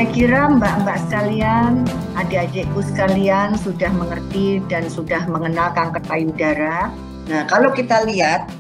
Saya kira mbak-mbak sekalian, adik-adikku sekalian sudah mengerti dan sudah mengenal kanker payudara. Nah, kalau kita lihat,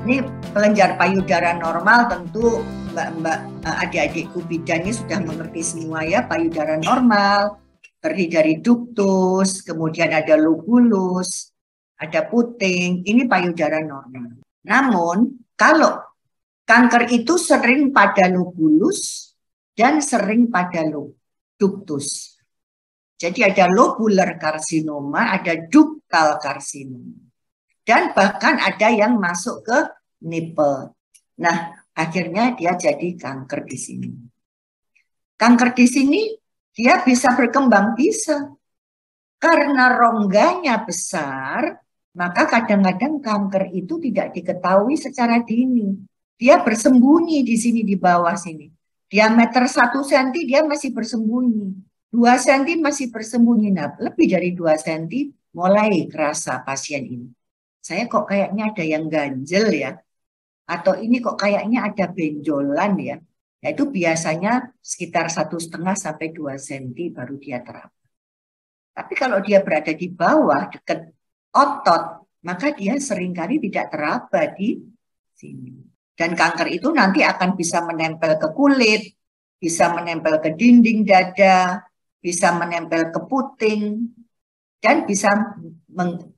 ini kelenjar payudara normal tentu mbak-mbak adik-adikku bidan ini sudah mengerti semua ya, payudara normal, terdiri dari ductus, kemudian ada lobulus, ada puting, ini payudara normal. Namun, kalau kanker itu sering pada lobulus dan sering pada ductus. Jadi ada lobular karsinoma, ada ductal karsinoma. Dan bahkan ada yang masuk ke nipple. Nah, akhirnya dia jadi kanker di sini. Kanker di sini dia bisa berkembang, bisa. Karena rongganya besar, maka kadang-kadang kanker itu tidak diketahui secara dini. Dia bersembunyi di sini, di bawah sini. Diameter 1 cm dia masih bersembunyi. 2 cm masih bersembunyi. Nah, lebih dari 2 cm mulai kerasa pasien ini. Saya kok kayaknya ada yang ganjel ya. Atau ini kok kayaknya ada benjolan ya. Nah, itu biasanya sekitar 1,5 sampai 2 cm baru dia teraba. Tapi kalau dia berada di bawah dekat otot, maka dia seringkali tidak teraba di sini. Dan kanker itu nanti akan bisa menempel ke kulit, bisa menempel ke dinding dada, bisa menempel ke puting, dan bisa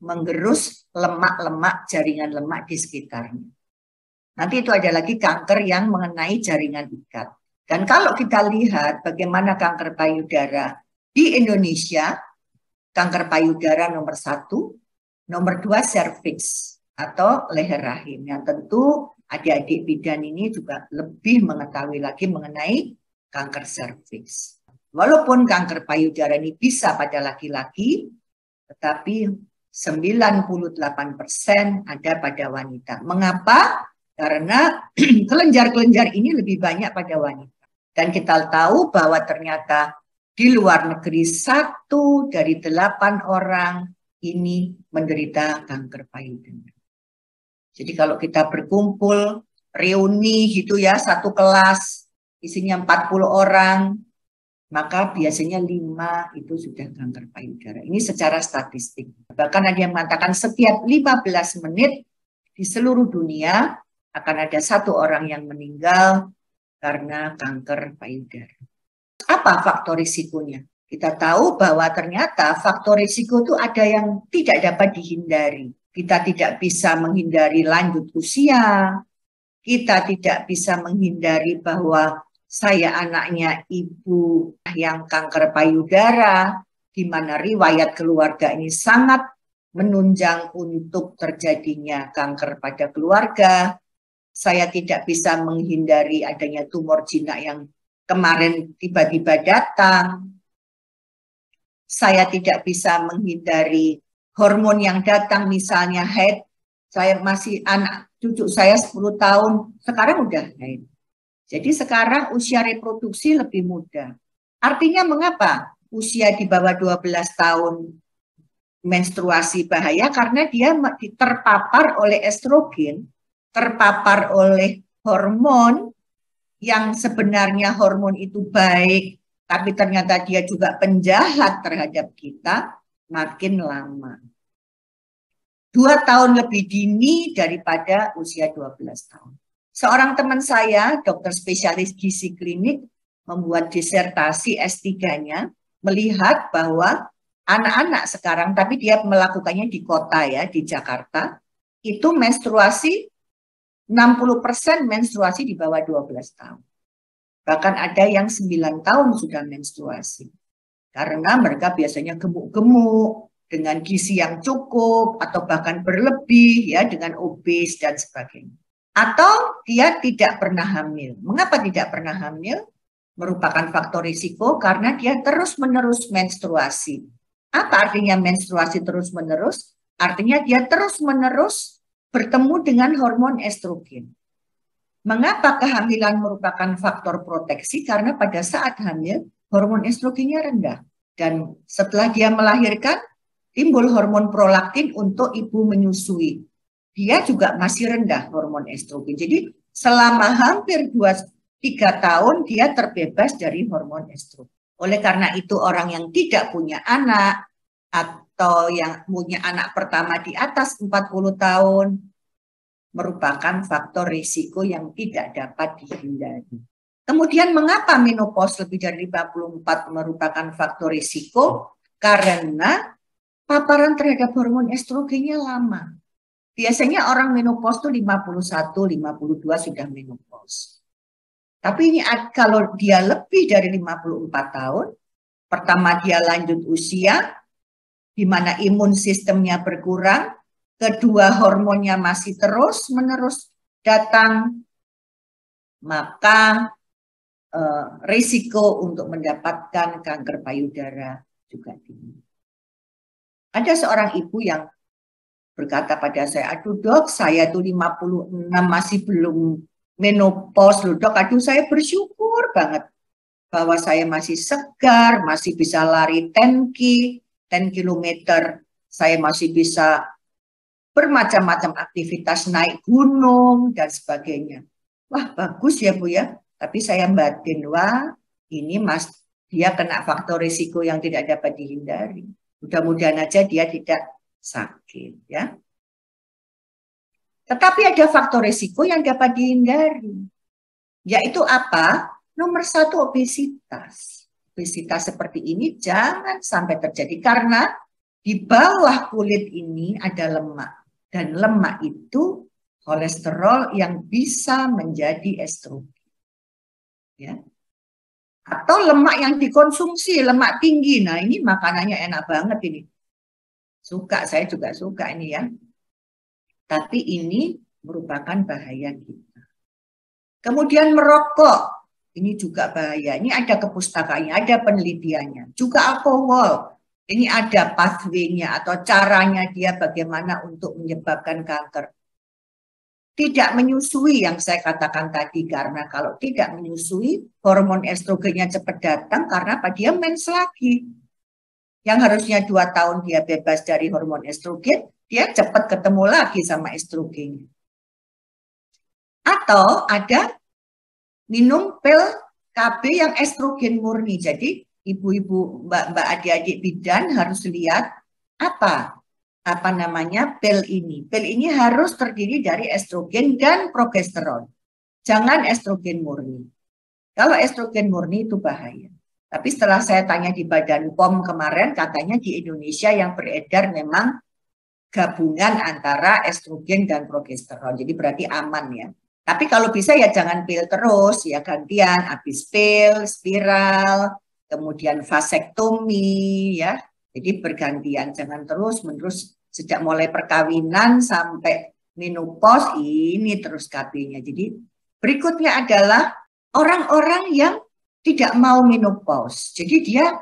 menggerus lemak-lemak, jaringan lemak di sekitarnya. Nanti itu ada lagi kanker yang mengenai jaringan ikat. Dan kalau kita lihat bagaimana kanker payudara di Indonesia, kanker payudara nomor 1, nomor 2 serviks atau leher rahim, yang tentu adik-adik bidan ini juga lebih mengetahui lagi mengenai kanker serviks. Walaupun kanker payudara ini bisa pada laki-laki, tetapi 98% ada pada wanita. Mengapa? Karena kelenjar-kelenjar ini lebih banyak pada wanita. Dan kita tahu bahwa ternyata di luar negeri 1 dari 8 orang ini menderita kanker payudara. Jadi kalau kita berkumpul, reuni gitu ya, satu kelas, isinya 40 orang, maka biasanya 5 itu sudah kanker payudara. Ini secara statistik. Bahkan ada yang mengatakan setiap 15 menit di seluruh dunia akan ada 1 orang yang meninggal karena kanker payudara. Apa faktor risikonya? Kita tahu bahwa ternyata faktor risiko itu ada yang tidak dapat dihindari. Kita tidak bisa menghindari lanjut usia, kita tidak bisa menghindari bahwa saya anaknya ibu yang kanker payudara, di mana riwayat keluarga ini sangat menunjang untuk terjadinya kanker pada keluarga. Saya tidak bisa menghindari adanya tumor jinak yang kemarin tiba-tiba datang. Saya tidak bisa menghindari hormon yang datang, misalnya haid. Saya masih anak cucu saya 10 tahun, sekarang udah haid. Jadi sekarang usia reproduksi lebih muda. Artinya mengapa usia di bawah 12 tahun menstruasi bahaya? Karena dia terpapar oleh estrogen, terpapar oleh hormon yang sebenarnya hormon itu baik, tapi ternyata dia juga penjahat terhadap kita. Makin lama. 2 tahun lebih dini daripada usia 12 tahun. Seorang teman saya, dokter spesialis gizi klinik, membuat disertasi S3-nya, melihat bahwa anak-anak sekarang, tapi dia melakukannya di kota ya, di Jakarta, itu menstruasi 60% menstruasi di bawah 12 tahun. Bahkan ada yang 9 tahun sudah menstruasi. Karena mereka biasanya gemuk-gemuk, dengan gizi yang cukup, atau bahkan berlebih, ya, dengan obes dan sebagainya. Atau dia tidak pernah hamil. Mengapa tidak pernah hamil? Merupakan faktor risiko karena dia terus-menerus menstruasi. Apa artinya menstruasi terus-menerus? Artinya dia terus-menerus bertemu dengan hormon estrogen. Mengapa kehamilan merupakan faktor proteksi? Karena pada saat hamil, hormon estrogennya rendah. Dan setelah dia melahirkan, timbul hormon prolaktin untuk ibu menyusui. Dia juga masih rendah hormon estrogen. Jadi selama hampir 3 3 tahun dia terbebas dari hormon estrogen. Oleh karena itu orang yang tidak punya anak atau yang punya anak pertama di atas 40 tahun merupakan faktor risiko yang tidak dapat dihindari. Kemudian mengapa menopause lebih dari 54 merupakan faktor risiko? Karena paparan terhadap hormon estrogennya lama. Biasanya orang menopause itu 51, 52 sudah menopause. Tapi ini kalau dia lebih dari 54 tahun, pertama dia lanjut usia, di mana imun sistemnya berkurang, kedua hormonnya masih terus-menerus datang, maka risiko untuk mendapatkan kanker payudara juga tinggi. Ada seorang ibu yang berkata pada saya, aduh dok, saya tuh 56 masih belum menopause loh dok, aduh saya bersyukur banget bahwa saya masih segar, masih bisa lari 10 kilometer, saya masih bisa bermacam-macam aktivitas naik gunung dan sebagainya. Wah bagus ya Bu ya, tapi saya batin, wah ini dia kena faktor risiko yang tidak dapat dihindari. Mudah-mudahan aja dia tidak sakit ya. Tetapi ada faktor risiko yang dapat dihindari. Yaitu apa? Nomor 1 obesitas. Obesitas seperti ini jangan sampai terjadi karena di bawah kulit ini ada lemak. Dan lemak itu kolesterol yang bisa menjadi estrogen. Ya. Atau lemak yang dikonsumsi, lemak tinggi. Nah ini makanannya enak banget ini. Suka, saya juga suka ini ya. Tapi ini merupakan bahaya kita. Kemudian merokok, ini juga bahaya. Ini ada kepustakaannya, ada penelitiannya. Juga alkohol, ini ada pathway-nya atau caranya dia bagaimana untuk menyebabkan kanker. Tidak menyusui yang saya katakan tadi, karena kalau tidak menyusui, hormon estrogennya cepat datang karena apa? Dia mens lagi. Yang harusnya 2 tahun dia bebas dari hormon estrogen, dia cepat ketemu lagi sama estrogen. Atau ada minum pil KB yang estrogen murni. Jadi ibu-ibu, mbak-mbak, adik-adik bidan harus lihat apa namanya pil ini. Pil ini harus terdiri dari estrogen dan progesteron. Jangan estrogen murni. Kalau estrogen murni itu bahaya. Tapi setelah saya tanya di Badan POM kemarin, katanya di Indonesia yang beredar memang gabungan antara estrogen dan progesteron. Jadi berarti aman ya. Tapi kalau bisa ya jangan pil terus, ya gantian, habis pil, spiral, kemudian vasektomi ya. Jadi bergantian, jangan terus-menerus sejak mulai perkawinan sampai menopause ini terus KB-nya. Jadi berikutnya adalah orang-orang yang tidak mau menopause. Jadi dia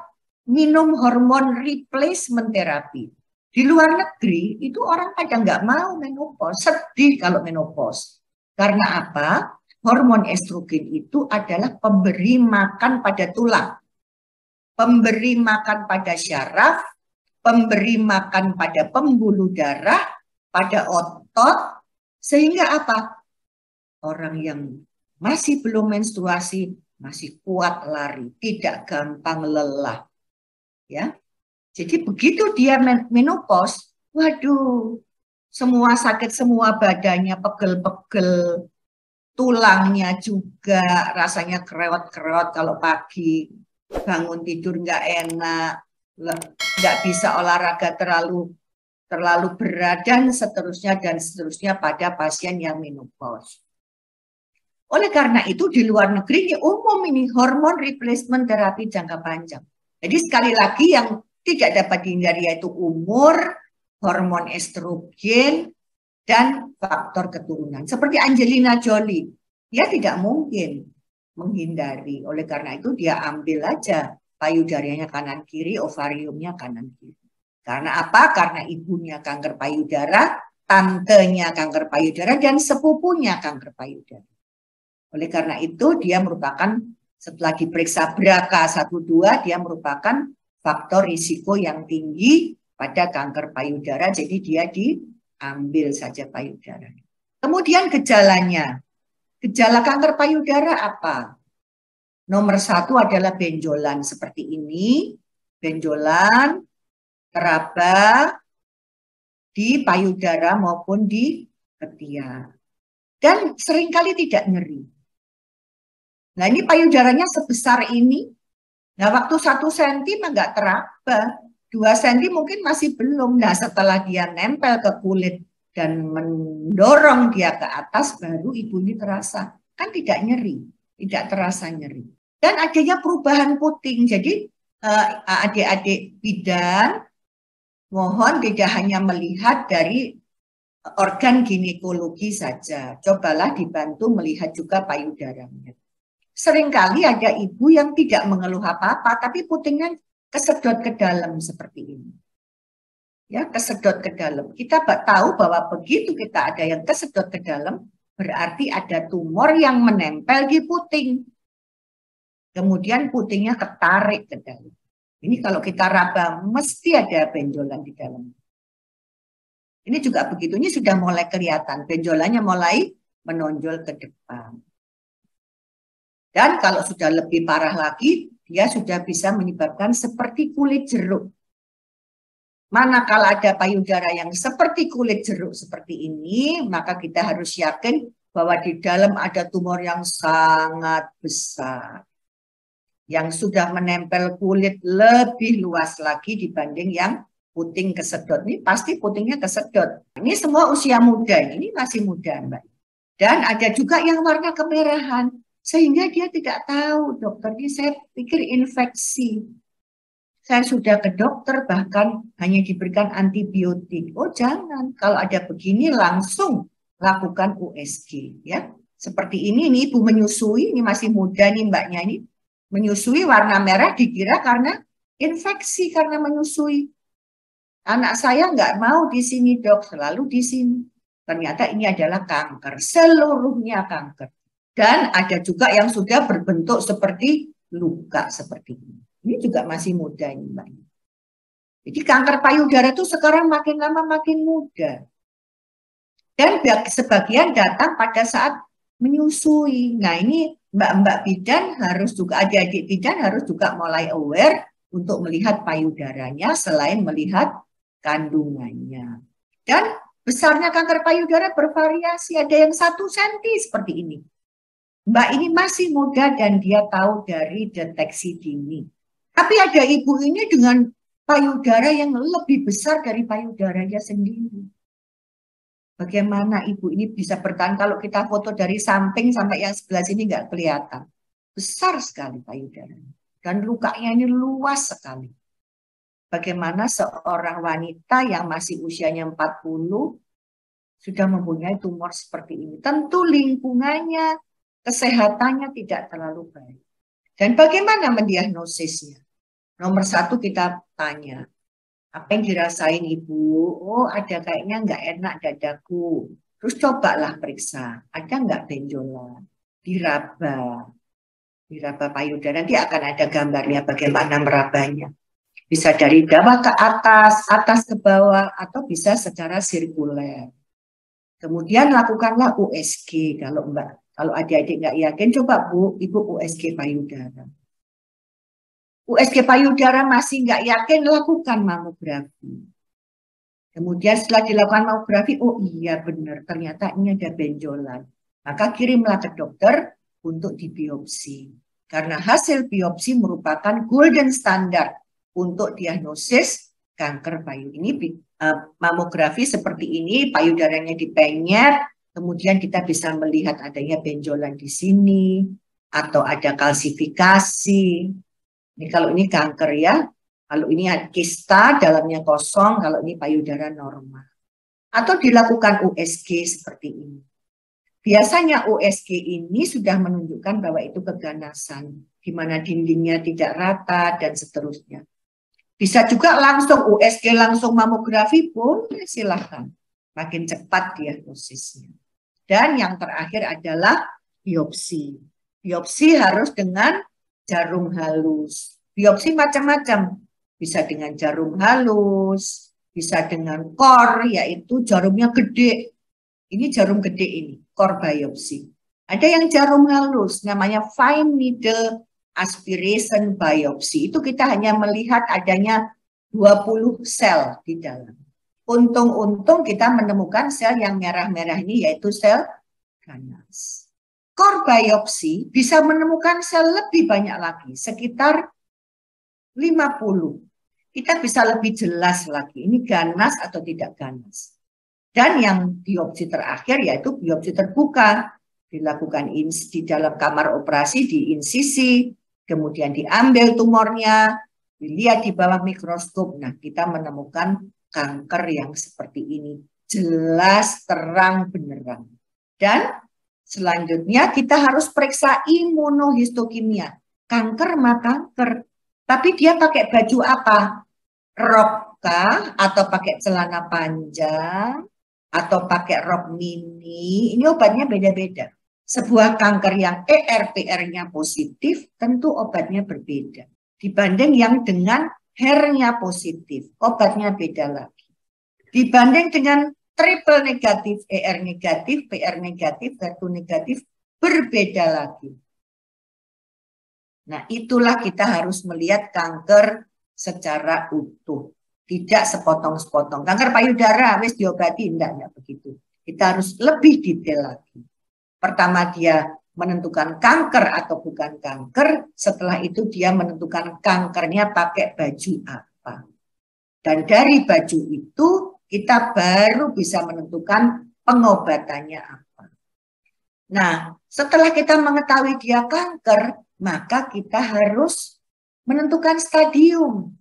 minum hormon replacement therapy. Di luar negeri itu orang pada nggak mau menopause, sedih kalau menopause. Karena apa? Hormon estrogen itu adalah pemberi makan pada tulang, pemberi makan pada syaraf, pemberi makan pada pembuluh darah, pada otot, sehingga apa? Orang yang masih belum menstruasi masih kuat lari, tidak gampang lelah. Ya. Jadi begitu dia menopause, waduh, semua sakit, semua badannya pegel-pegel, tulangnya juga rasanya kerewat-kerewat kalau pagi, bangun tidur nggak enak, nggak bisa olahraga terlalu berat, dan seterusnya pada pasien yang menopause. Oleh karena itu di luar negeri ini umum ini hormon replacement terapi jangka panjang. Jadi sekali lagi yang tidak dapat dihindari yaitu umur, hormon estrogen, dan faktor keturunan. Seperti Angelina Jolie, dia tidak mungkin menghindari. Oleh karena itu dia ambil aja payudaranya kanan kiri, ovariumnya kanan kiri. Karena apa? Karena ibunya kanker payudara, tantenya kanker payudara, dan sepupunya kanker payudara. Oleh karena itu dia merupakan, setelah diperiksa BRCA12, dia merupakan faktor risiko yang tinggi pada kanker payudara, jadi dia diambil saja payudara. Kemudian gejalanya Gejala kanker payudara apa? Nomor 1 adalah benjolan seperti ini, benjolan, teraba di payudara maupun di ketiak. Dan seringkali tidak nyeri. Nah ini payudaranya sebesar ini. Nah waktu 1 cm nggak teraba, 2 cm mungkin masih belum. Nah setelah dia nempel ke kulit dan mendorong dia ke atas, baru ibu ini terasa. Kan tidak nyeri, tidak terasa nyeri. Dan adanya perubahan puting. Jadi adik-adik bidan mohon tidak hanya melihat dari organ ginekologi saja. Cobalah dibantu melihat juga payudaranya. Seringkali ada ibu yang tidak mengeluh apa-apa, tapi putingnya kesedot ke dalam seperti ini. Ya, kesedot ke dalam. Kita tahu bahwa begitu kita ada yang kesedot ke dalam, berarti ada tumor yang menempel di puting. Kemudian putingnya ketarik ke dalam. Ini kalau kita raba, mesti ada benjolan di dalam. Ini juga begitu, ini sudah mulai kelihatan. Benjolannya mulai menonjol ke depan. Dan kalau sudah lebih parah lagi, dia sudah bisa menyebabkan seperti kulit jeruk. Manakala ada payudara yang seperti kulit jeruk seperti ini, maka kita harus yakin bahwa di dalam ada tumor yang sangat besar. Yang sudah menempel kulit lebih luas lagi dibanding yang puting kesedot. Ini pasti putingnya kesedot. Ini semua usia muda, ini masih muda, Mbak. Dan ada juga yang warna kemerahan. Sehingga dia tidak tahu, dokter, ini saya pikir infeksi. Saya sudah ke dokter, bahkan hanya diberikan antibiotik. Oh jangan, kalau ada begini langsung lakukan USG. Ya. Seperti ini, nih ibu menyusui, ini masih muda nih mbaknya ini. Menyusui warna merah dikira karena infeksi, karena menyusui. Anak saya nggak mau di sini dok, selalu di sini. Ternyata ini adalah kanker, seluruhnya kanker. Dan ada juga yang sudah berbentuk seperti luka seperti ini. Ini juga masih muda ini Mbak. Jadi kanker payudara itu sekarang makin lama makin muda. Dan sebagian datang pada saat menyusui. Nah ini mbak-mbak bidan harus juga, adik-adik bidan harus juga mulai aware untuk melihat payudaranya selain melihat kandungannya. Dan besarnya kanker payudara bervariasi. Ada yang 1 cm seperti ini. Mbak ini masih muda dan dia tahu dari deteksi dini. Tapi ada ibu ini dengan payudara yang lebih besar dari payudaranya sendiri. Bagaimana ibu ini bisa bertahan kalau kita foto dari samping sampai yang sebelah sini nggak kelihatan. Besar sekali payudaranya. Dan lukanya ini luas sekali. Bagaimana seorang wanita yang masih usianya 40 sudah mempunyai tumor seperti ini. Tentu lingkungannya, kesehatannya tidak terlalu baik. Dan bagaimana mendiagnosisnya? Nomor 1 kita tanya, apa yang dirasain ibu? Oh ada kayaknya nggak enak dadaku. Terus cobalah periksa, ada nggak benjolan? Diraba payudara. Nanti akan ada gambarnya bagaimana merabanya. Bisa dari bawah ke atas, atas ke bawah, atau bisa secara sirkuler. Kemudian lakukanlah USG. Kalau adik-adik nggak yakin, coba ibu USG payudara. USG payudara masih nggak yakin, lakukan mamografi. Kemudian setelah dilakukan mamografi, oh iya benar, ternyata ini ada benjolan. Maka kirimlah ke dokter untuk dibiopsi. Karena hasil biopsi merupakan golden standard untuk diagnosis kanker payudara. Ini mamografi seperti ini, payudaranya dipenyet, kemudian kita bisa melihat adanya benjolan di sini, atau ada kalsifikasi. Ini kalau ini kanker ya, kalau ini kista dalamnya kosong, kalau ini payudara normal. Atau dilakukan USG seperti ini. Biasanya USG ini sudah menunjukkan bahwa itu keganasan, di mana dindingnya tidak rata dan seterusnya. Bisa juga langsung USG, langsung mamografi pun silahkan. Makin cepat diagnosisnya. Dan yang terakhir adalah biopsi. Biopsi harus dengan jarum halus. Biopsi macam-macam. Bisa dengan jarum halus, bisa dengan kor, yaitu jarumnya gede. Ini jarum gede ini, kor biopsi. Ada yang jarum halus, namanya fine needle aspiration biopsy. Itu kita hanya melihat adanya 20 sel di dalam. Untung-untung kita menemukan sel yang merah-merah ini, yaitu sel ganas. Core biopsy bisa menemukan sel lebih banyak lagi, sekitar 50. Kita bisa lebih jelas lagi, ini ganas atau tidak ganas. Dan yang biopsi terakhir yaitu biopsi terbuka, dilakukan di dalam kamar operasi, di insisi, kemudian diambil tumornya, dilihat di bawah mikroskop. Nah, kita menemukan kanker yang seperti ini, jelas, terang, benerang. Dan selanjutnya kita harus periksa imunohistokimia. Kanker mah kanker, tapi dia pakai baju apa? Rok kah? Atau pakai celana panjang? Atau pakai rok mini? Ini obatnya beda-beda. Sebuah kanker yang ERPR-nya positif, tentu obatnya berbeda. Dibanding yang dengan HER-nya positif, obatnya beda lagi. Dibanding dengan triple negatif, ER negatif, PR negatif, HER2 negatif, berbeda lagi. Nah, itulah kita harus melihat kanker secara utuh. Tidak sepotong-sepotong. Kanker payudara, wis diobati, enggak begitu. Kita harus lebih detail lagi. Pertama dia menentukan kanker atau bukan kanker, setelah itu dia menentukan kankernya pakai baju apa. Dan dari baju itu kita baru bisa menentukan pengobatannya apa. Nah, setelah kita mengetahui dia kanker, maka kita harus menentukan stadium.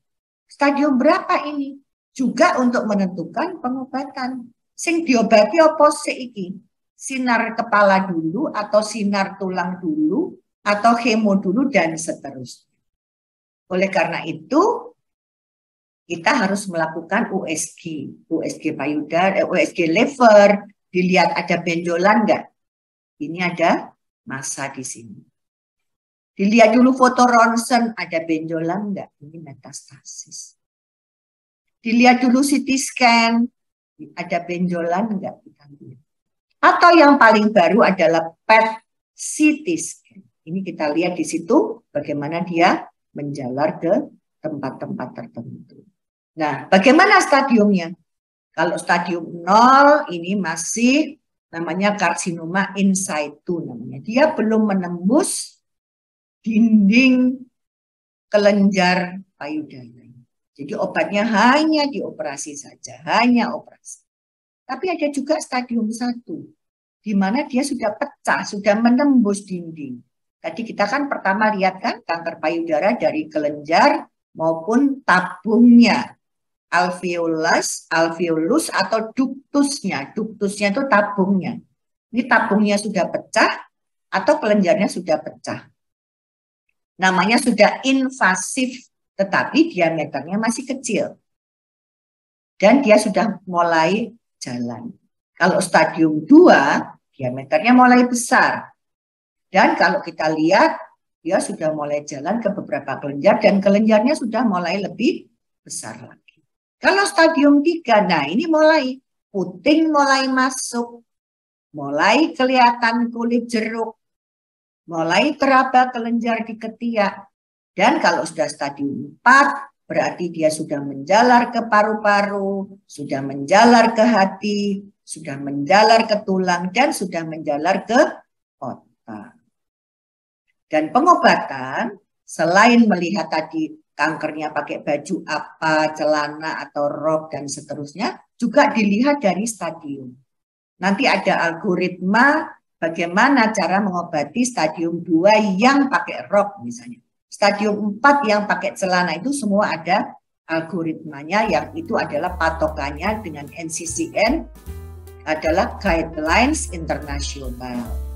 Stadium berapa ini? Juga untuk menentukan pengobatan. Sing diobati apa sih iki? Sinar kepala dulu, atau sinar tulang dulu, atau kemo dulu, dan seterusnya. Oleh karena itu, kita harus melakukan USG. USG payudara, USG liver, dilihat ada benjolan enggak? Ini ada massa di sini. Dilihat dulu foto ronsen, ada benjolan enggak? Ini metastasis. Dilihat dulu CT scan, ada benjolan enggak? Kita lihat. Atau yang paling baru adalah PET CT scan. Ini kita lihat di situ bagaimana dia menjalar ke tempat-tempat tertentu. Nah, bagaimana stadiumnya? Kalau stadium 0 ini masih namanya karsinoma in situ namanya. Dia belum menembus dinding kelenjar payudara. Jadi obatnya hanya dioperasi saja, hanya operasi. Tapi ada juga stadium 1, di mana dia sudah pecah, sudah menembus dinding. Tadi kita kan pertama lihat kan kanker payudara dari kelenjar maupun tabungnya, alveolus atau duktusnya. Duktusnya itu tabungnya. Ini tabungnya sudah pecah atau kelenjarnya sudah pecah. Namanya sudah invasif, tetapi diameternya masih kecil. Dan dia sudah mulai jalan. Kalau stadium 2, diameternya mulai besar. Dan kalau kita lihat, dia sudah mulai jalan ke beberapa kelenjar, dan kelenjarnya sudah mulai lebih besar lagi. Kalau stadium 3, nah ini mulai puting mulai masuk, mulai kelihatan kulit jeruk, mulai teraba kelenjar di ketiak. Dan kalau sudah stadium 4, berarti dia sudah menjalar ke paru-paru, sudah menjalar ke hati, sudah menjalar ke tulang, dan sudah menjalar ke otak. Dan pengobatan, selain melihat tadi kankernya pakai baju apa, celana atau rok, dan seterusnya, juga dilihat dari stadium. Nanti ada algoritma bagaimana cara mengobati stadium 2 yang pakai rok misalnya. Stadium 4 yang pakai celana itu semua ada algoritmanya, yang itu adalah patokannya dengan NCCN adalah Guidelines Internasional.